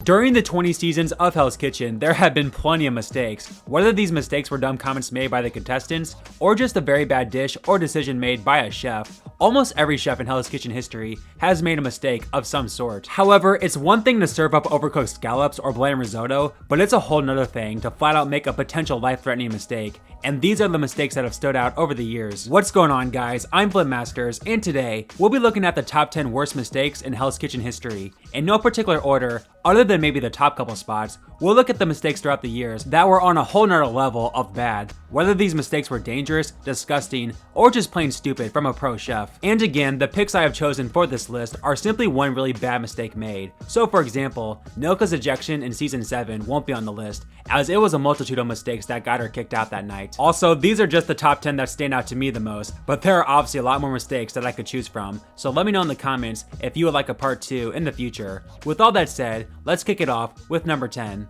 During the 20 seasons of Hell's Kitchen, there have been plenty of mistakes. Whether these mistakes were dumb comments made by the contestants, or just a very bad dish or decision made by a chef, almost every chef in Hell's Kitchen history has made a mistake of some sort. However, it's one thing to serve up overcooked scallops or bland risotto, but it's a whole nother thing to flat out make a potential life-threatening mistake. And these are the mistakes that have stood out over the years. What's going on, guys? I'm FlynnMasters, and today we'll be looking at the top 10 worst mistakes in Hell's Kitchen history. In no particular order, other than maybe the top couple spots, we'll look at the mistakes throughout the years that were on a whole nother level of bad. Whether these mistakes were dangerous, disgusting, or just plain stupid from a pro chef. And again, the picks I have chosen for this list are simply one really bad mistake made. So for example, Nilka's ejection in season 7 won't be on the list, as it was a multitude of mistakes that got her kicked out that night. Also, these are just the top 10 that stand out to me the most, but there are obviously a lot more mistakes that I could choose from, so let me know in the comments if you would like a part 2 in the future. With all that said, let's kick it off with number 10.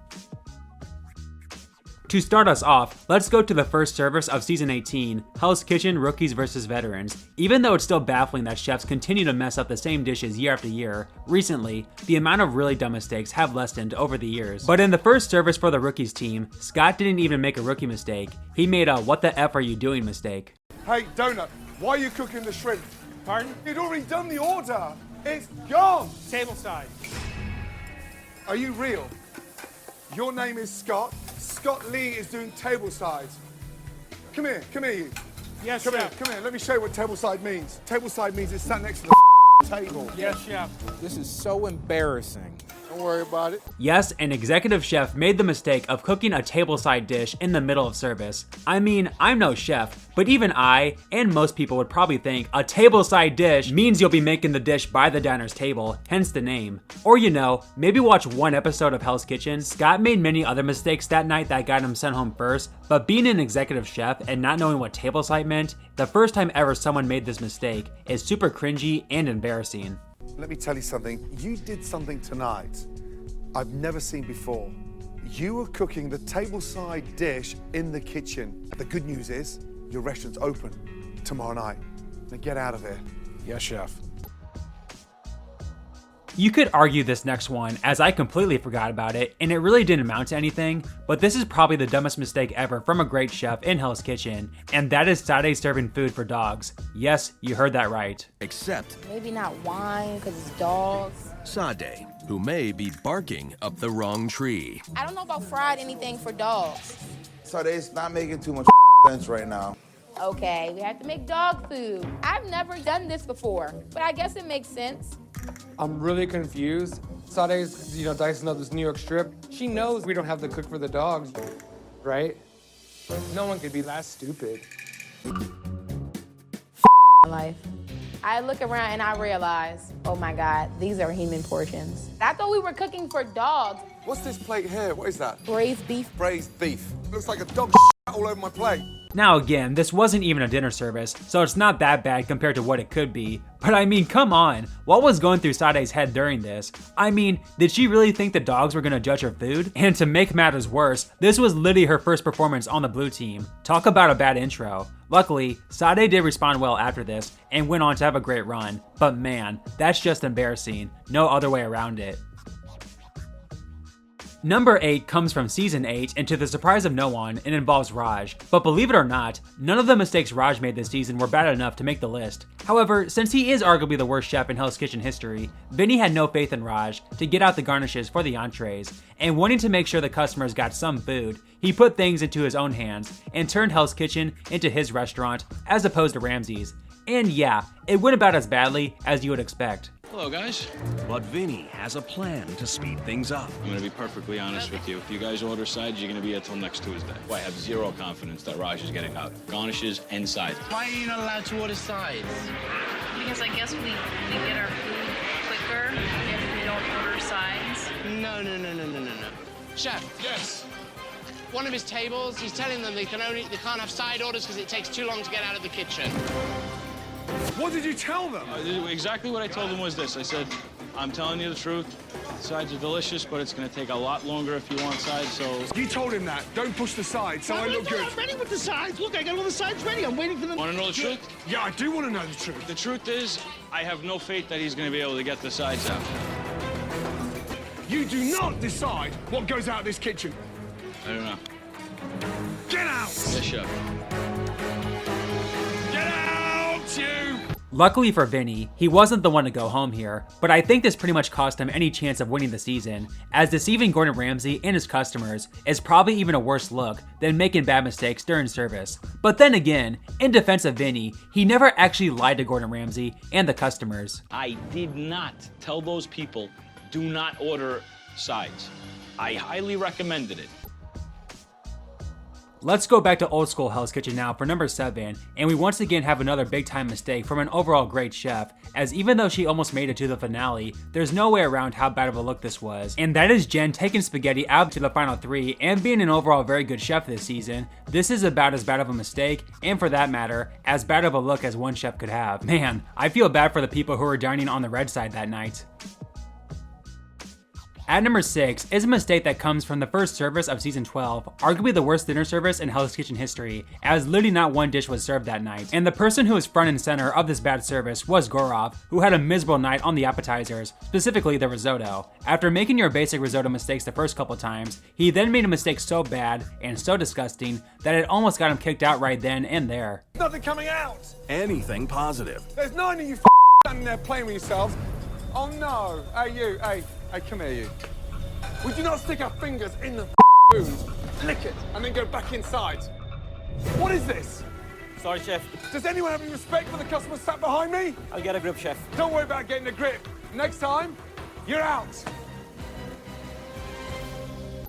To start us off, let's go to the first service of season 18, Hell's Kitchen Rookies vs Veterans. Even though it's still baffling that chefs continue to mess up the same dishes year after year, recently, the amount of really dumb mistakes have lessened over the years. But in the first service for the Rookies team, Scott didn't even make a rookie mistake. He made a "what the F are you doing" mistake. Hey, Donut, why are you cooking the shrimp? Pardon? You'd already done the order. It's gone. Table side. Are you real? Your name is Scott. Scott Lee is doing table sides. Come here, you. Yes, Come chef. here. Let me show you what table side means. Table side means it's sat next to the table. Yes, chef. This is so embarrassing. Don't worry about it. Yes, an executive chef made the mistake of cooking a tableside dish in the middle of service. I mean, I'm no chef, but even I, and most people would probably think a tableside dish means you'll be making the dish by the diner's table, hence the name. Or you know, maybe watch one episode of Hell's Kitchen. Scott made many other mistakes that night that got him sent home first, but being an executive chef and not knowing what tableside meant, the first time ever someone made this mistake is super cringy and embarrassing. Let me tell you something. You did something tonight I've never seen before. You were cooking the tableside dish in the kitchen. The good news is your restaurant's open tomorrow night. Now get out of here. Yes, chef. You could argue this next one, as I completely forgot about it, and it really didn't amount to anything, but this is probably the dumbest mistake ever from a great chef in Hell's Kitchen, and that is Sade serving food for dogs. Yes, you heard that right. Except maybe not wine, because it's dogs. Sade, who may be barking up the wrong tree. I don't know about fried anything for dogs. Sade's not making too much sense right now. Okay, we have to make dog food. I've never done this before, but I guess it makes sense. I'm really confused. Sade's, dicing up this New York strip. She knows we don't have to cook for the dogs, right? No one could be that stupid. Life. I look around and I realize, oh my God, these are human portions. I thought we were cooking for dogs. What's this plate here? What is that? Braised beef. Braised beef. Looks like a dog all over my plate. Now again, this wasn't even a dinner service, so it's not that bad compared to what it could be. But I mean, come on, what was going through Sade's head during this? I mean, did she really think the dogs were gonna judge her food? And to make matters worse, this was literally her first performance on the blue team. Talk about a bad intro. Luckily, Sade did respond well after this and went on to have a great run. But man, that's just embarrassing. No other way around it. Number 8 comes from season 8, and to the surprise of no one, it involves Raj. But believe it or not, none of the mistakes Raj made this season were bad enough to make the list. However, since he is arguably the worst chef in Hell's Kitchen history, Vinny had no faith in Raj to get out the garnishes for the entrees, and wanting to make sure the customers got some food, he put things into his own hands and turned Hell's Kitchen into his restaurant, as opposed to Ramsay's. And yeah, it went about as badly as you would expect. Hello, guys. But Vinny has a plan to speed things up. I'm gonna be perfectly honest with you. If you guys order sides, you're gonna be here till next Tuesday. I have zero confidence that Raj is getting out garnishes and sides. Why are you not allowed to order sides? Because I guess we get our food quicker if we don't order sides. No. Chef. Yes. One of his tables, he's telling them they can't have side orders because it takes too long to get out of the kitchen. What did you tell them? Exactly what I told them was this. I said, I'm telling you the truth. Sides are delicious, but it's gonna take a lot longer if you want sides, so... You told him that. Don't push the sides, so I look good. I'm ready with the sides. Look, I got all the sides ready. I'm waiting for them. Wanna know the truth? Yeah, I do want to know the truth. The truth is, I have no faith that he's gonna be able to get the sides out. You do not decide what goes out of this kitchen. I don't know. Get out! Yes, chef. Get out, you! Luckily for Vinny, he wasn't the one to go home here, but I think this pretty much cost him any chance of winning the season, as deceiving Gordon Ramsay and his customers is probably even a worse look than making bad mistakes during service. But then again, in defense of Vinny, he never actually lied to Gordon Ramsay and the customers. I did not tell those people, do not order sides. I highly recommended it. Let's go back to old school Hell's Kitchen now for number 7, and we once again have another big time mistake from an overall great chef, as even though she almost made it to the finale, there's no way around how bad of a look this was. And that is Jen taking spaghetti out to the final 3 and being an overall very good chef this season. This is about as bad of a mistake, and for that matter, as bad of a look as one chef could have. Man, I feel bad for the people who were dining on the red side that night. At number 6 is a mistake that comes from the first service of season 12, arguably the worst dinner service in Hell's Kitchen history, as literally not one dish was served that night. And the person who was front and center of this bad service was Gorov, who had a miserable night on the appetizers, specifically the risotto. After making your basic risotto mistakes the first couple times, he then made a mistake so bad and so disgusting that it almost got him kicked out right then and there. Nothing coming out. Anything positive. There's 9 of you standing there playing with yourselves. Oh no. Hey, you. Hey, come here, you. Would you not stick our fingers in the food, lick it, and then go back inside? What is this? Sorry, chef. Does anyone have any respect for the customer sat behind me? I'll get a grip, chef. Don't worry about getting a grip. Next time, you're out.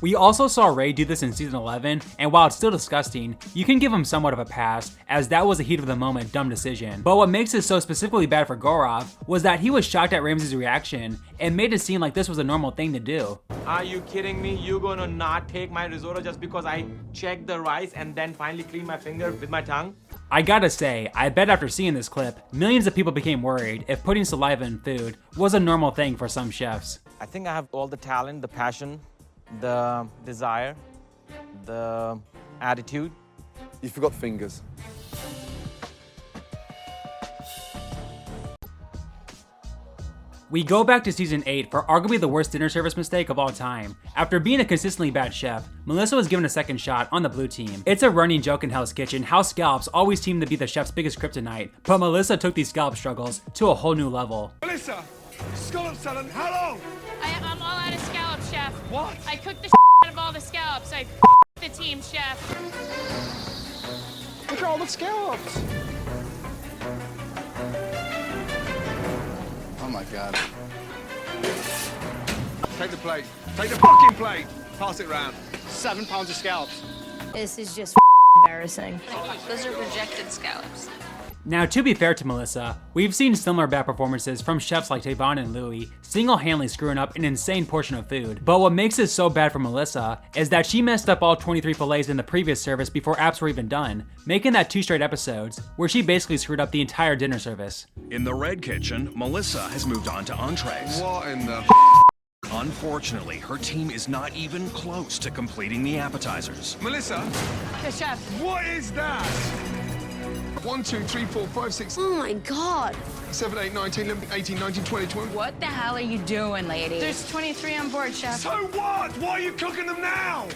We also saw Ray do this in season 11, and while it's still disgusting, you can give him somewhat of a pass, as that was a heat of the moment dumb decision. But what makes it so specifically bad for Gorov was that he was shocked at Ramsay's reaction and made it seem like this was a normal thing to do. Are you kidding me? You gonna not take my risotto just because I checked the rice and then finally clean my finger with my tongue? I gotta say, I bet after seeing this clip, millions of people became worried if putting saliva in food was a normal thing for some chefs. I think I have all the talent, the passion, the desire, the attitude. You forgot fingers. We go back to season 8 for arguably the worst dinner service mistake of all time. After being a consistently bad chef, Melissa was given a second shot on the blue team. It's a running joke in Hell's Kitchen how scallops always seem to be the chef's biggest kryptonite, but Melissa took these scallop struggles to a whole new level. Melissa, scallop salad, how long? I'm all out of scallops, chef. What? I cooked the out of all the scallops. I the team, chef. Look at all the scallops. Oh my God. Take the plate. Take the fucking plate. Pass it round. 7 pounds of scallops. This is just embarrassing. Those are rejected scallops. Now, to be fair to Melissa, we've seen similar bad performances from chefs like Tavon and Louie, single-handedly screwing up an insane portion of food. But what makes it so bad for Melissa is that she messed up all 23 fillets in the previous service before apps were even done, making that 2 straight episodes, where she basically screwed up the entire dinner service. In the red kitchen, Melissa has moved on to entrees. What in the Unfortunately, her team is not even close to completing the appetizers. Melissa, The chef. what is that? 1, 2, 3, 4, 5, 6, Oh my God. 7, 8, 9, 10, 11, 18, 19, 20, 21. What the hell are you doing, lady? There's 23 on board, chef. So what? Why are you cooking them now?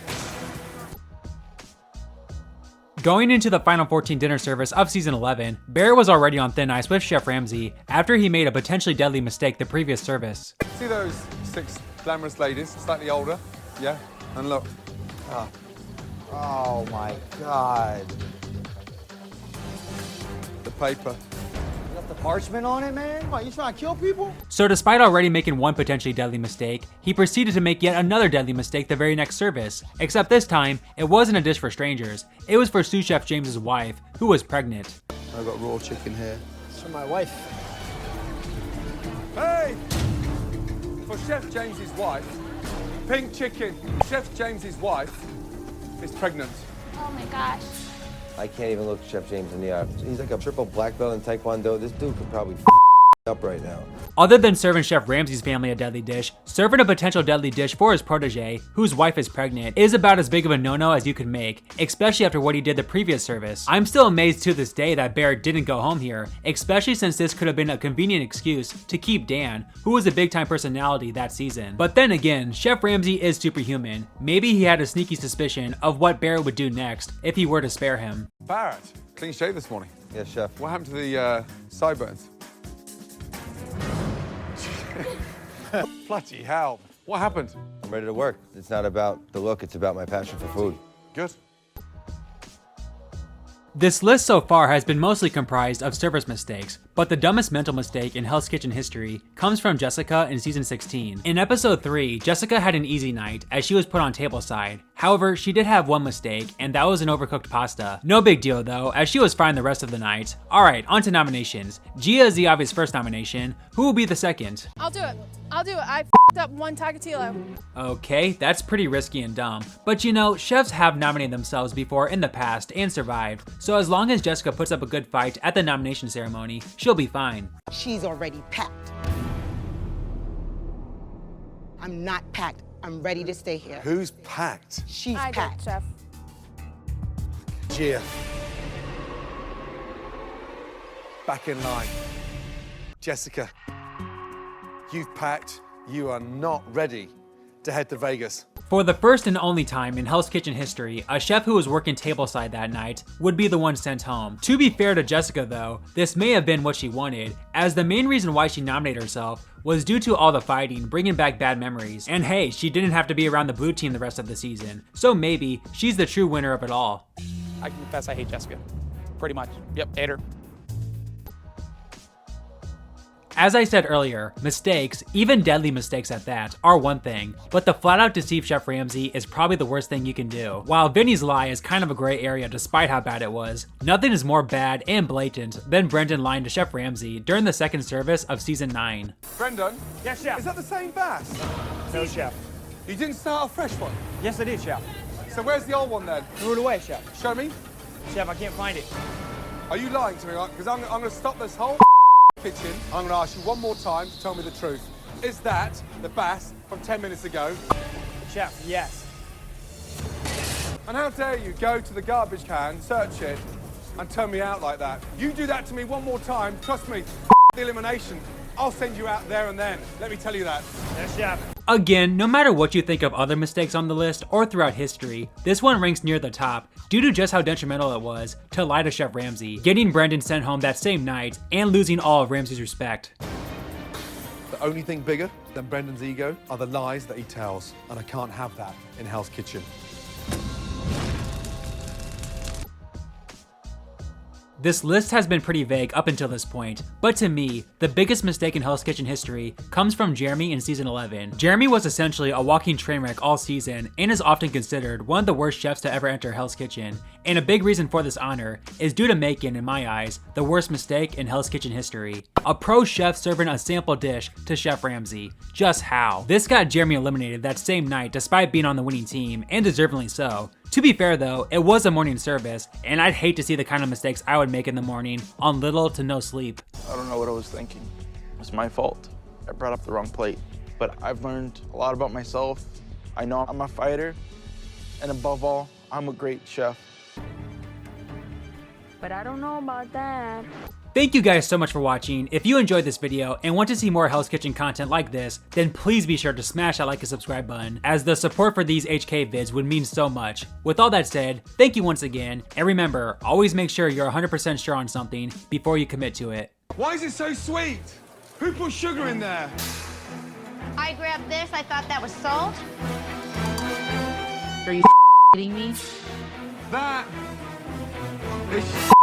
Going into the final 14 dinner service of season 11, Bear was already on thin ice with Chef Ramsay after he made a potentially deadly mistake the previous service. See those 6 glamorous ladies, slightly older? Yeah? And look. Oh my God. The paper. Got the parchment on it, man? What, you trying to kill people? So despite already making one potentially deadly mistake, he proceeded to make yet another deadly mistake the very next service, except this time, it wasn't a dish for strangers, it was for sous chef James's wife, who was pregnant. I've got raw chicken here. It's for my wife. Hey! For Chef James's wife, pink chicken. Chef James's wife is pregnant. Oh my gosh. I can't even look Chef James in the eye. He's like a triple black belt in Taekwondo. This dude could probably up right now. Other than serving Chef Ramsay's family a deadly dish, serving a potential deadly dish for his protege, whose wife is pregnant, is about as big of a no-no as you could make, especially after what he did the previous service. I'm still amazed to this day that Barrett didn't go home here, especially since this could have been a convenient excuse to keep Dan, who was a big-time personality that season. But then again, Chef Ramsay is superhuman. Maybe he had a sneaky suspicion of what Barrett would do next if he were to spare him. Barrett, clean shave this morning. Yes, chef. What happened to the sideburns? Bloody hell. What happened? I'm ready to work. It's not about the look, it's about my passion for food. Good. This list so far has been mostly comprised of service mistakes, but the dumbest mental mistake in Hell's Kitchen history comes from Jessica in season 16. In episode 3, Jessica had an easy night as she was put on tableside. However, she did have one mistake, and that was an overcooked pasta. No big deal though, as she was fine the rest of the night. Alright, on to nominations. Gia is the obvious first nomination. Who will be the second? I'll do it. I f***ed up one tagatilo. Okay, that's pretty risky and dumb. But you know, chefs have nominated themselves before in the past and survived, so as long as Jessica puts up a good fight at the nomination ceremony, she'll be fine. She's already packed. I'm not packed. I'm ready to stay here. Who's packed? She's I packed. did, Chef. Gia. Back in line. Jessica, you've packed. You are not ready to head to Vegas. For the first and only time in Hell's Kitchen history, a chef who was working tableside that night would be the one sent home. To be fair to Jessica though, this may have been what she wanted, as the main reason why she nominated herself was due to all the fighting, bringing back bad memories. And hey, she didn't have to be around the blue team the rest of the season, so maybe she's the true winner of it all. I can confess I hate Jessica. Pretty much. Yep, hate her. As I said earlier, mistakes, even deadly mistakes at that, are one thing, but to flat out deceive Chef Ramsay is probably the worst thing you can do. While Vinny's lie is kind of a gray area despite how bad it was, nothing is more bad and blatant than Brendan lying to Chef Ramsay during the second service of season 9. Brendan? Yes, chef. Is that the same bass? No, chef. You didn't start a fresh one? Yes, I did, chef. So where's the old one then? Threw it away, chef. Show me. Chef, I can't find it. Are you lying to me? Because I'm going to stop this whole kitchen. I'm going to ask you one more time to tell me the truth. Is that the bass from 10 minutes ago? Chef, yes. And how dare you go to the garbage can, search it, and turn me out like that? You do that to me one more time, trust me, the elimination. I'll send you out there and then. Let me tell you that. Yes, chef. Again, no matter what you think of other mistakes on the list or throughout history, this one ranks near the top due to just how detrimental it was to lie to Chef Ramsay, getting Brendan sent home that same night and losing all of Ramsay's respect. The only thing bigger than Brendan's ego are the lies that he tells, and I can't have that in Hell's Kitchen. This list has been pretty vague up until this point, but to me, the biggest mistake in Hell's Kitchen history comes from Jeremy in season 11. Jeremy was essentially a walking train wreck all season and is often considered one of the worst chefs to ever enter Hell's Kitchen, and a big reason for this honor is due to making, in my eyes, the worst mistake in Hell's Kitchen history. A pro chef serving a sample dish to Chef Ramsay. Just how? This got Jeremy eliminated that same night despite being on the winning team, and deservedly so. To be fair though, it was a morning service, and I'd hate to see the kind of mistakes I would make in the morning on little to no sleep. I don't know what I was thinking. It's my fault. I brought up the wrong plate. But I've learned a lot about myself. I know I'm a fighter, and above all, I'm a great chef. But I don't know about that. Thank you guys so much for watching. If you enjoyed this video and want to see more Hell's Kitchen content like this, then please be sure to smash that like and subscribe button, as the support for these HK vids would mean so much. With all that said, thank you once again, and remember, always make sure you're 100% sure on something before you commit to it. Why is it so sweet? Who put sugar in there? I grabbed this, I thought that was salt. Are you kidding me? That is